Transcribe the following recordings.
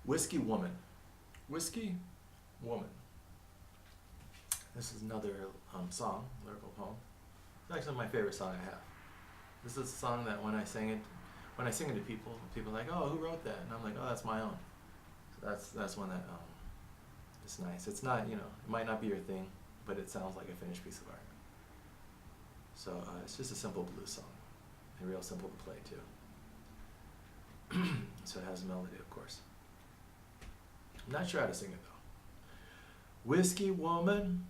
Whiskey Woman. Whiskey Woman. This is another song, lyrical poem. It's actually my favorite song I have. This is a song that when I sing it to people, people are like, "Oh, who wrote that?" And I'm like, "Oh, that's my own." So that's one that it's nice. It's not, it might not be your thing, but it sounds like a finished piece of art. So it's just a simple blues song, and real simple to play too. So it has a melody, of course. I'm not sure how to sing it though. Whiskey woman.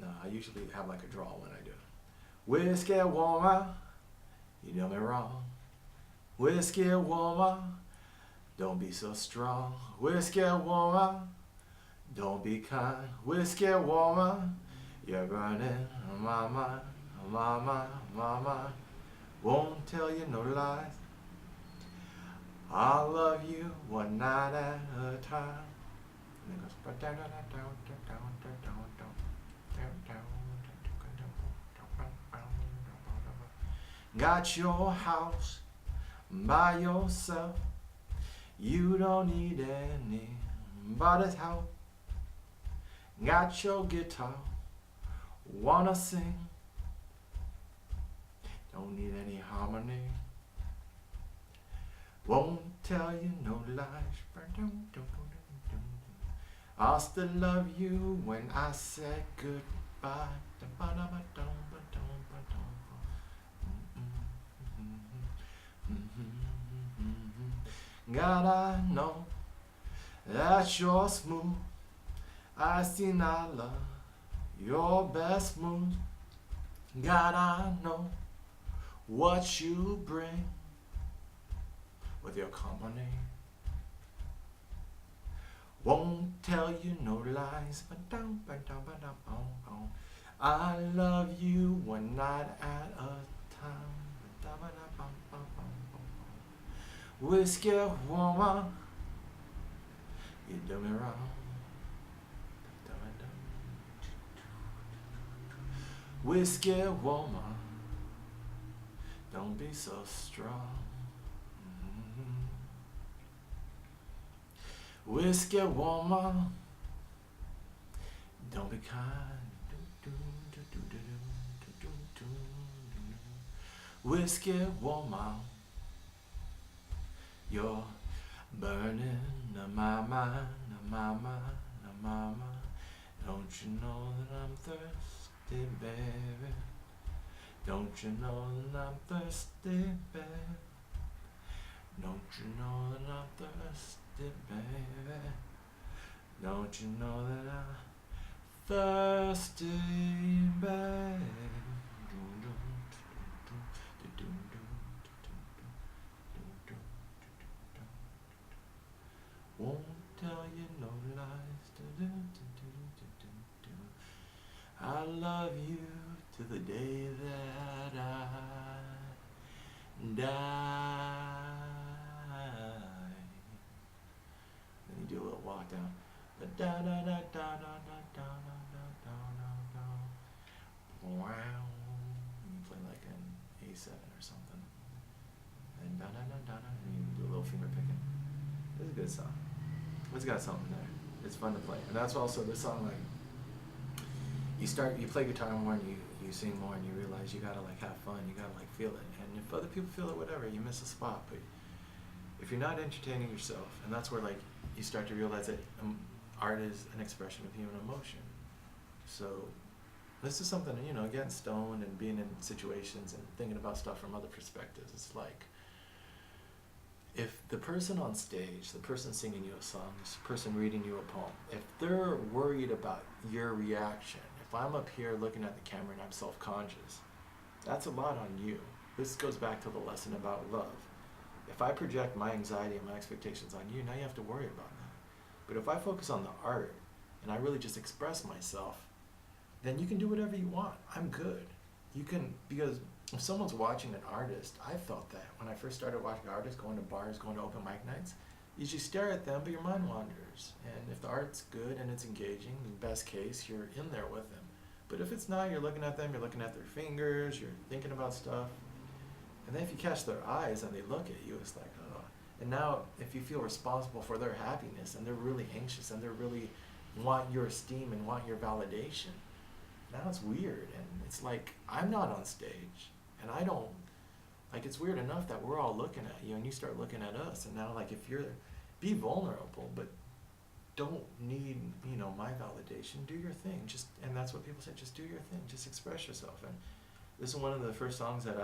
No, I usually have like a drawl when I do it. Whiskey woman, you do me wrong. Whiskey woman, don't be so strong. Whiskey woman, don't be kind. Whiskey woman, you're burning my mind, my mind, my mind. Won't tell you no lies. I'll love you one night at a time. And it goes. Got your house by yourself. You don't need anybody's help. Got your guitar, wanna sing. Don't need any harmony. Won't tell you no lies. I'll still love you when I say goodbye. God, I know that you're smooth. I seen I love your best moves. God, I know what you bring with your company. Won't tell you no lies. I love you one night at a time. Whiskey woman, you do me wrong. Whiskey woman, don't be so strong. Whiskey woman, don't be kind. Whiskey woman, you're burning my mind, my mind, my mind. Don't you know that I'm thirsty, baby? Don't you know that I'm thirsty, baby? Don't you know that I'm thirsty, baby? Don't you know that I'm thirsty, baby? Won't tell you no lies. I love you to the day that I die. Then you do a little walk down. Da da da da da da da da da. Wow. And you play like an A7 or something. And da da da da da. And you do a little finger picking. It's a good song. It's got something there. It's fun to play. And that's also the song, like, you play guitar more and you sing more and you realize you gotta like have fun, you gotta like feel it. And if other people feel it, whatever, you miss a spot. But if you're not entertaining yourself, and that's where like you start to realize that art is an expression of human emotion. So this is something, getting stoned and being in situations and thinking about stuff from other perspectives. It's like, if the person on stage, the person singing you a song, this person reading you a poem, if they're worried about your reaction, if I'm up here looking at the camera and I'm self-conscious, that's a lot on you. This goes back to the lesson about love. If I project my anxiety and my expectations on you, now you have to worry about that. But if I focus on the art and I really just express myself, then you can do whatever you want. I'm good. You can, because if someone's watching an artist, I felt that when I first started watching artists, going to bars, going to open mic nights, you just stare at them, but your mind wanders. And if the art's good and it's engaging, in best case, you're in there with them. But if it's not, you're looking at them, you're looking at their fingers, you're thinking about stuff. And then if you catch their eyes and they look at you, it's like, oh. And now, if you feel responsible for their happiness and they're really anxious and they're really want your esteem and want your validation, now it's weird. And it's like, I'm not on stage and I don't, like, it's weird enough that we're all looking at you and you start looking at us. And now, like, if you're, be vulnerable, but don't need, my validation. Do your thing. And that's what people say, just do your thing. Just express yourself. And this is one of the first songs that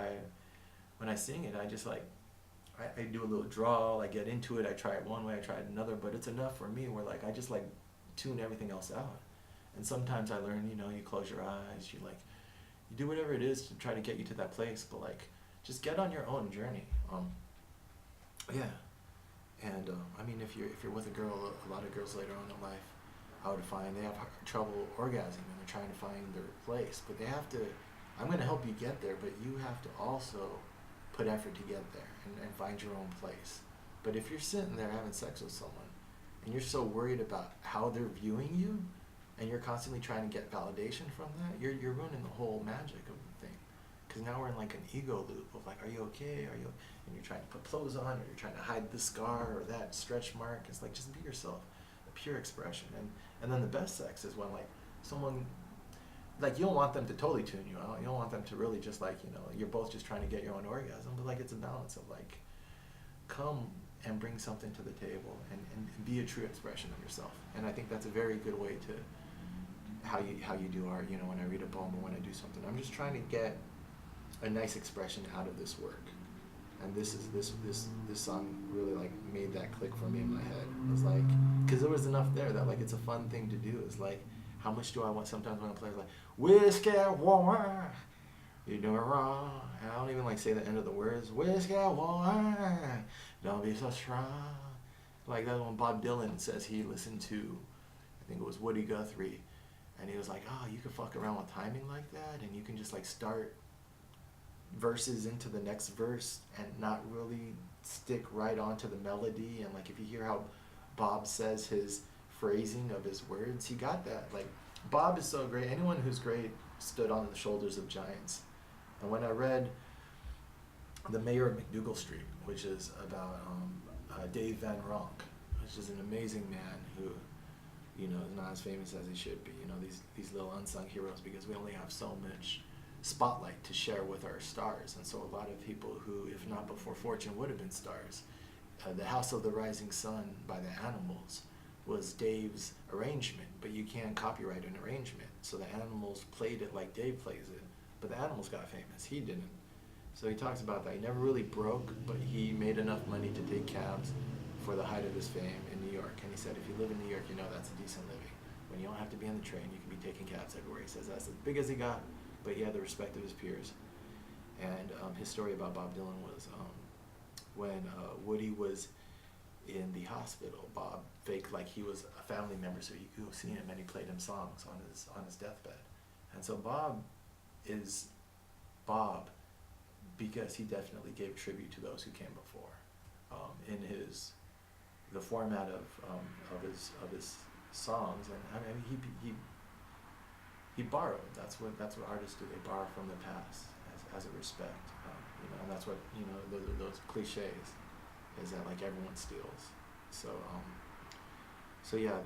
when I sing it, I just like, I do a little drawl, I get into it, I try it one way, I try it another, but it's enough for me where like, I just like tune everything else out. And sometimes I learn, you close your eyes, you do whatever it is to try to get you to that place, but like, just get on your own journey. Yeah. And I mean, if you're with a girl, a lot of girls later on in life, I would find they have trouble orgasming and they're trying to find their place, but they have to, I'm going to help you get there, but you have to also put effort to get there and find your own place. But if you're sitting there having sex with someone and you're so worried about how they're viewing you and you're constantly trying to get validation from that, you're ruining the whole magic of the thing. Because now we're in like an ego loop of like, are you okay? And you're trying to put clothes on, or you're trying to hide this scar or that stretch mark. It's like, just be yourself, a pure expression. And then the best sex is when like someone, like, you don't want them to totally tune you out. You don't want them to really just like, you're both just trying to get your own orgasm, but like, it's a balance of like, come and bring something to the table and be a true expression of yourself. And I think that's a very good way to how you do art. When I read a poem or when I do something, I'm just trying to get a nice expression out of this work. And this song really like made that click for me in my head. It was like, because there was enough there that like, it's a fun thing to do. It's like, how much do I want? Sometimes when I play, it's like, whiskey woman, you're doing wrong. And I don't even like say the end of the words. Whiskey woman, don't be so strong. Like that when Bob Dylan says he listened to, I think it was Woody Guthrie, and he was like, oh, you can fuck around with timing like that, and you can just like start verses into the next verse and not really stick right onto the melody. And like, if you hear how Bob says his phrasing of his words, he got that. Like, Bob is so great. Anyone who's great stood on the shoulders of giants. And when I read The Mayor of MacDougall Street, which is about Dave Van Ronk, which is an amazing man who, is not as famous as he should be. These little unsung heroes, because we only have so much spotlight to share with our stars. And so a lot of people who, if not before Fortune, would have been stars. The House of the Rising Sun by the Animals was Dave's arrangement, but you can't copyright an arrangement. So the Animals played it like Dave plays it, but the Animals got famous. He didn't. So he talks about that. He never really broke, but he made enough money to take cabs for the height of his fame in New York. And he said, if you live in New York, that's a decent living. When you don't have to be on the train, you can be taking cabs everywhere. He says that's as big as he got, but he had the respect of his peers. And his story about Bob Dylan was when Woody was in the hospital, Bob faked like he was a family member so he could go see him, and he played him songs on his deathbed. And so Bob is Bob because he definitely gave tribute to those who came before. In the format of his songs, and I mean he borrowed. That's what artists do. They borrow from the past as a respect, and that's what those cliches is that like everyone steals. So yeah,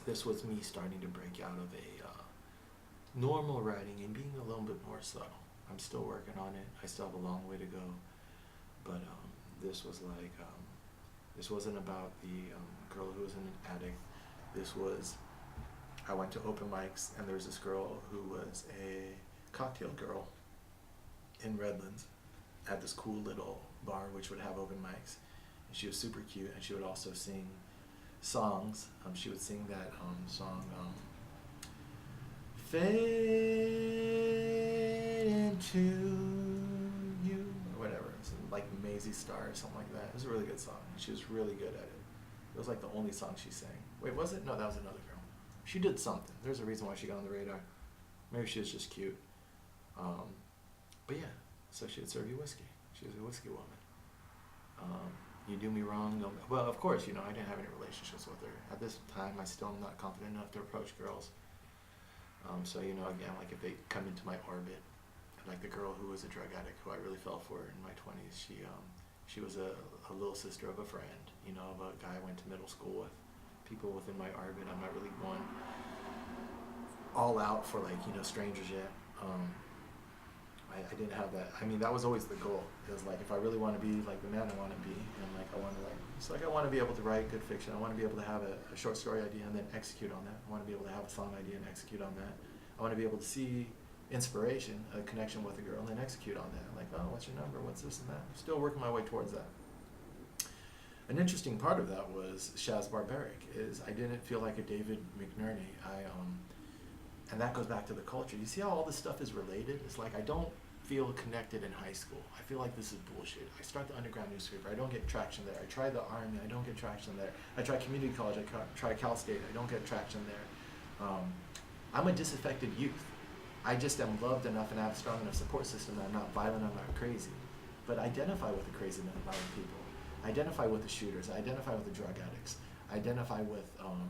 this was me starting to break out of a normal writing and being a little bit more subtle. I'm still working on it. I still have a long way to go, but this was like this wasn't about the girl who was an addict. This was, I went to open mics, and there was this girl who was a cocktail girl in Redlands at this cool little bar which would have open mics. And she was super cute, and she would also sing songs. She would sing that song, Fade Into You, or whatever. It's like Maisie Star or something like that. It was a really good song. She was really good at it. It was like the only song she sang. Wait, was it? No, that was another girl. She did something. There's a reason why she got on the radar. Maybe she was just cute. But yeah, so she would serve you whiskey. She was a whiskey woman. You do me wrong. No, well, of course, I didn't have any relationships with her. At this time, I still am not confident enough to approach girls. So, again, like if they come into my orbit, like the girl who was a drug addict who I really fell for in my 20s, She was a little sister of a friend, you know, of a guy I went to middle school with. People within my orbit. I'm not really going all out for like, you know, strangers yet. I didn't have that. I mean, that was always the goal. It was like, if I really want to be like the man I want to be, and like I want to like, it's like I want to be able to write good fiction. I want to be able to have a short story idea and then execute on that. I want to be able to have a song idea and execute on that. I want to be able to see inspiration, a connection with a girl, and then execute on that. Like, oh, what's your number? What's this and that? I'm still working my way towards that. An interesting part of that was Shaz Barbaric. Is I didn't feel like a David McNerney. And that goes back to the culture. You see how all this stuff is related? It's like I don't feel connected in high school. I feel like this is bullshit. I start the underground newspaper. I don't get traction there. I try the Army. I don't get traction there. I try community college. I try Cal State. I don't get traction there. I'm a disaffected youth. I just am loved enough and have a strong enough support system that I'm not violent, I'm not crazy. But I identify with the crazy and violent people. I identify with the shooters. I identify with the drug addicts. I identify with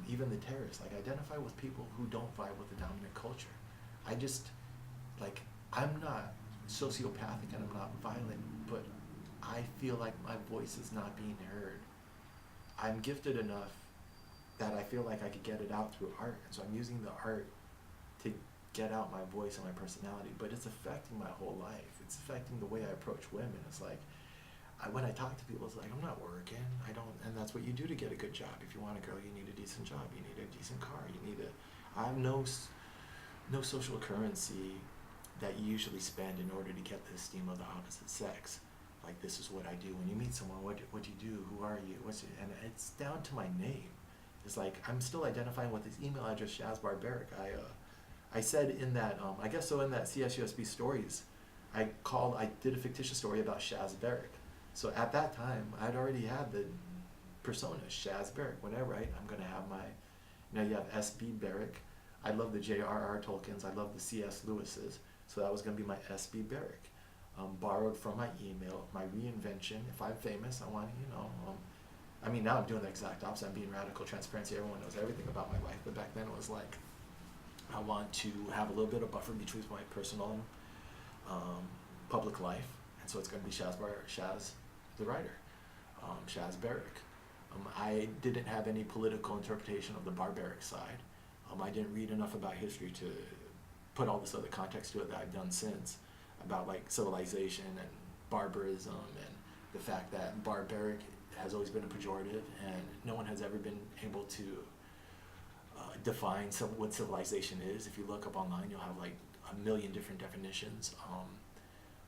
even the terrorists. Like, I identify with people who don't vibe with the dominant culture. I just, like, I'm not sociopathic and I'm not violent, but I feel like my voice is not being heard. I'm gifted enough that I feel like I could get it out through art. And so I'm using the art to get out my voice and my personality, but it's affecting my whole life. It's affecting the way I approach women. It's like, when I talk to people, it's like, I'm not working. And that's what you do to get a good job. If you want a girl, you need a decent job. You need a decent car. I have no social currency that you usually spend in order to get the esteem of the opposite sex. Like, this is what I do. When you meet someone, what do you do? Who are you? And it's down to my name. It's like, I'm still identifying with this email address, Shaz Barbaric. I said in that, I guess so in that CSUSB stories, I did a fictitious story about Shaz Barrick. So at that time, I'd already had the persona, Shaz Barrick. When I write, I'm going to have you have S.B. Barrick. I love the J.R.R. Tolkiens. I love the C.S. Lewis's. So that was going to be my S.B. Barrick. Borrowed from my email, my reinvention. If I'm famous, I want to, now I'm doing the exact opposite. I'm being radical transparency. Everyone knows everything about my life. But back then it was like, I want to have a little bit of buffer between my personal and public life. And so it's going to be Shaz the writer, Shaz Barrick. I didn't have any political interpretation of the barbaric side. I didn't read enough about history to put all this other context to it that I've done since, about like civilization and barbarism and the fact that barbaric has always been a pejorative and no one has ever been able to define what civilization is. If you look up online, you'll have like a million different definitions.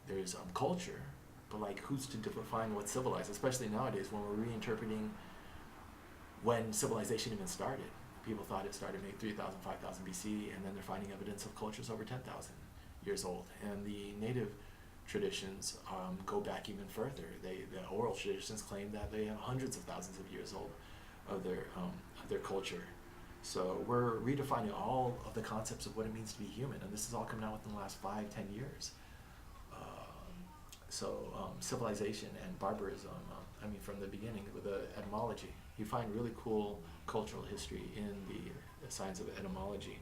There's culture, but like, who's to define what's civilized, especially nowadays when we're reinterpreting when civilization even started. People thought it started maybe 3,000, 5,000 BC, and then they're finding evidence of cultures over 10,000 years old. And the native traditions go back even further. The oral traditions claim that they have hundreds of thousands of years old of their culture. So we're redefining all of the concepts of what it means to be human, and this is all coming out within the last 5-10 years. Civilization and barbarism, from the beginning with the etymology. You find really cool cultural history in the science of etymology.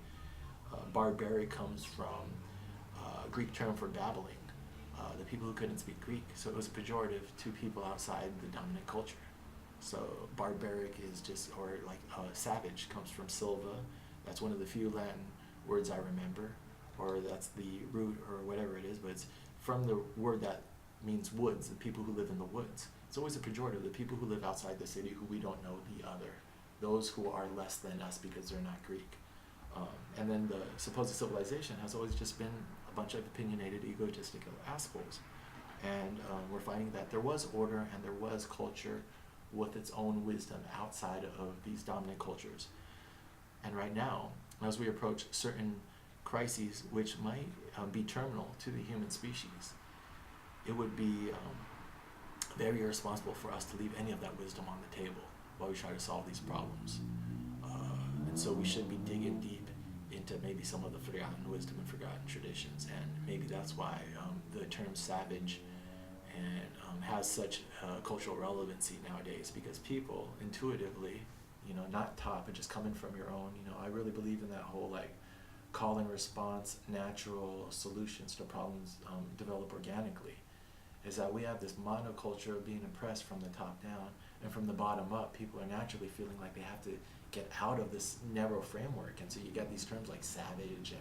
Barbaric comes from a Greek term for babbling, the people who couldn't speak Greek. So it was pejorative to people outside the dominant culture. So barbaric is just, or like savage comes from silva. That's one of the few Latin words I remember, or that's the root or whatever it is, but it's from the word that means woods, the people who live in the woods. It's always a pejorative, the people who live outside the city who we don't know the other, those who are less than us because they're not Greek. And then the supposed civilization has always just been a bunch of opinionated, egotistical assholes. And we're finding that there was order and there was culture with its own wisdom outside of these dominant cultures. And right now, as we approach certain crises which might be terminal to the human species, it would be very irresponsible for us to leave any of that wisdom on the table while we try to solve these problems. And so we should be digging deep into maybe some of the forgotten wisdom and forgotten traditions, and maybe that's why the term savage and has such cultural relevancy nowadays, because people intuitively, not taught, but just coming from your own, I really believe in that whole like call and response, natural solutions to problems develop organically. is that we have this monoculture of being oppressed from the top down, and from the bottom up, people are naturally feeling like they have to get out of this narrow framework. And so you get these terms like savage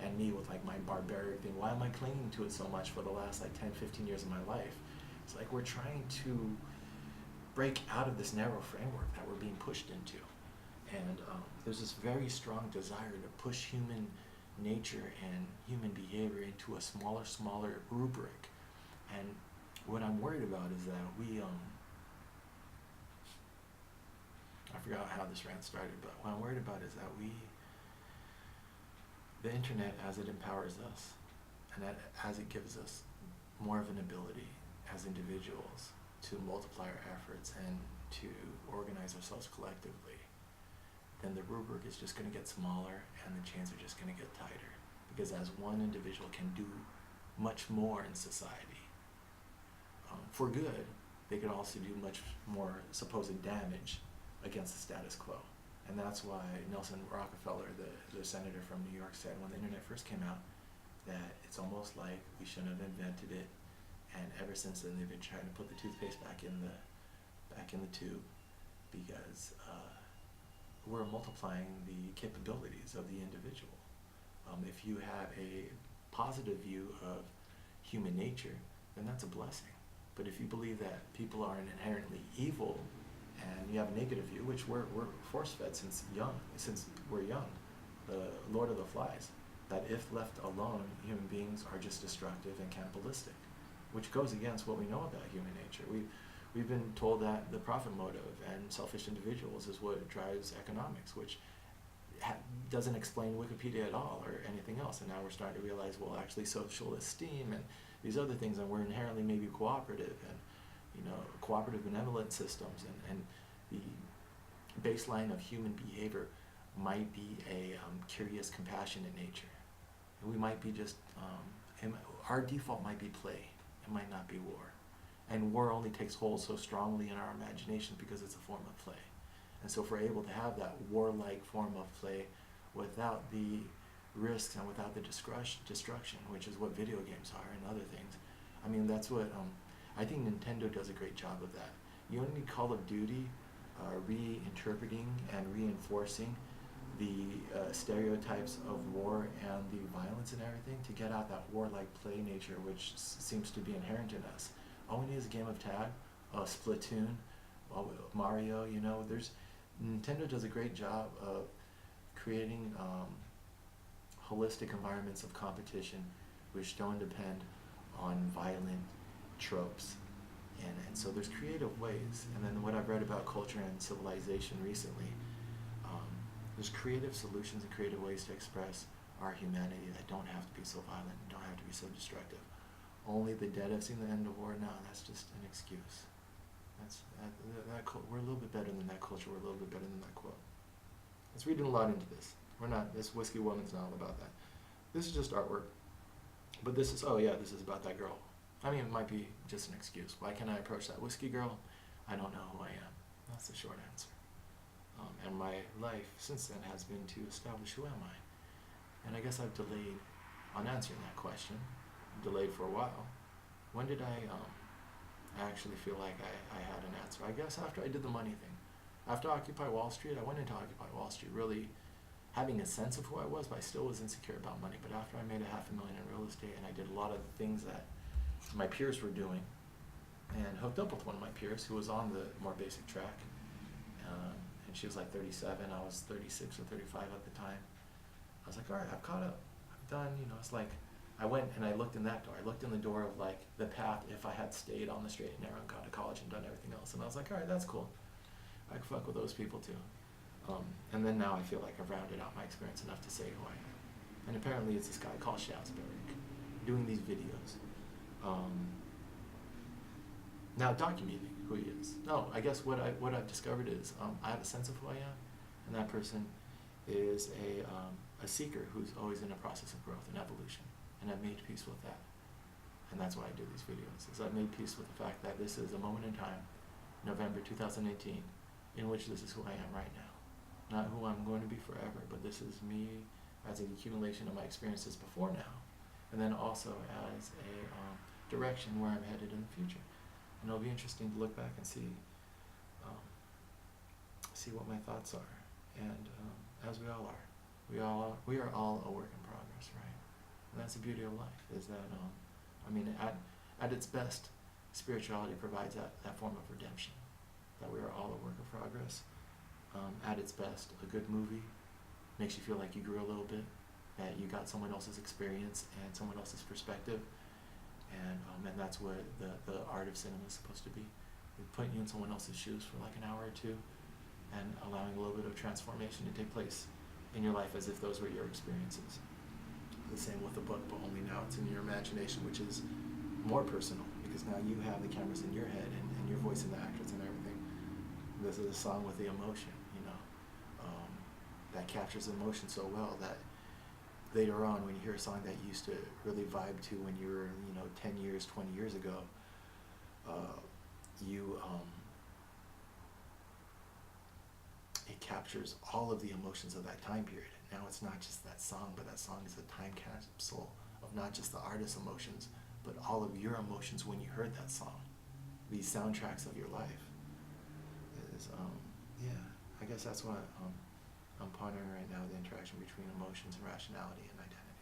and me with like my barbaric thing. Why am I clinging to it so much for the last like 10, 15 years of my life? It's like we're trying to break out of this narrow framework that we're being pushed into. And there's this very strong desire to push human nature and human behavior into a smaller rubric. And what I'm worried about is that we, I forgot how this rant started, but what I'm worried about is that the internet, as it empowers us, and that as it gives us more of an ability as individuals to multiply our efforts and to organize ourselves collectively, then the rubric is just going to get smaller and the chains are just going to get tighter. Because as one individual can do much more in society, for good, they can also do much more supposed damage against the status quo. And that's why Nelson Rockefeller, the senator from New York, said when the internet first came out that it's almost like we shouldn't have invented it, and ever since then they've been trying to put the toothpaste back in the tube, because we're multiplying the capabilities of the individual. If you have a positive view of human nature, then that's a blessing. But if you believe that people are inherently evil, and you have a negative view, which we're force-fed since we're young, the Lord of the Flies, that if left alone, human beings are just destructive and cannibalistic, which goes against what we know about human nature. We've been told that the profit motive and selfish individuals is what drives economics, which doesn't explain Wikipedia at all or anything else. And now we're starting to realize, well, actually social esteem and these other things, and we're inherently maybe cooperative, and cooperative benevolent systems, and the baseline of human behavior might be a curious, compassionate nature. And we might be just, our default might be play, it might not be war. And war only takes hold so strongly in our imagination because it's a form of play. And so if we're able to have that warlike form of play without the risks and without the destruction, which is what video games are and other things, I mean, that's what, I think Nintendo does a great job of that. You don't need Call of Duty reinterpreting and reinforcing the stereotypes of war and the violence and everything to get out that warlike play nature, which seems to be inherent in us. All we need is a game of tag, Splatoon, Mario. Nintendo does a great job of creating holistic environments of competition which don't depend on violent tropes. And so there's creative ways. And then what I've read about culture and civilization recently, there's creative solutions and creative ways to express our humanity that don't have to be so violent and don't have to be so destructive. Only the dead have seen the end of war. No, that's just an excuse. We're a little bit better than that culture. We're a little bit better than that quote. Let's read a lot into this. This Whiskey Woman's not all about that. This is just artwork. But this is about that girl. I mean, it might be just an excuse. Why can't I approach that whiskey girl? I don't know who I am. That's the short answer. And my life since then has been to establish who am I. And I guess I've delayed on answering that question. Delayed for a while. When did I actually feel like I had an answer? I guess after I did the money thing. After Occupy Wall Street, I went into Occupy Wall Street really having a sense of who I was, but I still was insecure about money. But after I made $500,000 in real estate and I did a lot of the things that my peers were doing, and hooked up with one of my peers who was on the more basic track, and she was like 37, I was 36 or 35 at the time. I was like, all right, I've caught up, I've done, it's like, I went and I looked in that door. I looked in the door of like the path if I had stayed on the straight and narrow and gone to college and done everything else. And I was like, all right, that's cool. I can fuck with those people too. And then now I feel like I've rounded out my experience enough to say who I am. And apparently it's this guy called Shazberic doing these videos. Now documenting who he is. No, I guess what I've discovered is I have a sense of who I am, and that person is a seeker who's always in a process of growth and evolution. And I've made peace with that. And that's why I do these videos, is I've made peace with the fact that this is a moment in time, November 2018, in which this is who I am right now. Not who I'm going to be forever, but this is me as an accumulation of my experiences before now. And then also as direction where I'm headed in the future. And it'll be interesting to look back and um, see what my thoughts are. And as we all are, we are all a work in progress, right? And that's the beauty of life, is that I mean, at its best, spirituality provides that form of redemption, that we are all a work of progress. At its best, a good movie makes you feel like you grew a little bit, that you got someone else's experience and someone else's perspective, and that's what the art of cinema is supposed to be. Putting you in someone else's shoes for like an hour or two, and allowing a little bit of transformation to take place in your life as if those were your experiences. The same with the book, but only now it's in your imagination, which is more personal, because now you have the cameras in your head and your voice in the actors and everything. This is a song with the emotion, that captures emotion so well that later on, when you hear a song that you used to really vibe to when you were, 10 years, 20 years ago, it captures all of the emotions of that time period. Now it's not just that song, but that song is a time capsule of not just the artist's emotions, but all of your emotions when you heard that song. These soundtracks of your life is, I guess that's what I'm pondering right now, the interaction between emotions and rationality and identity.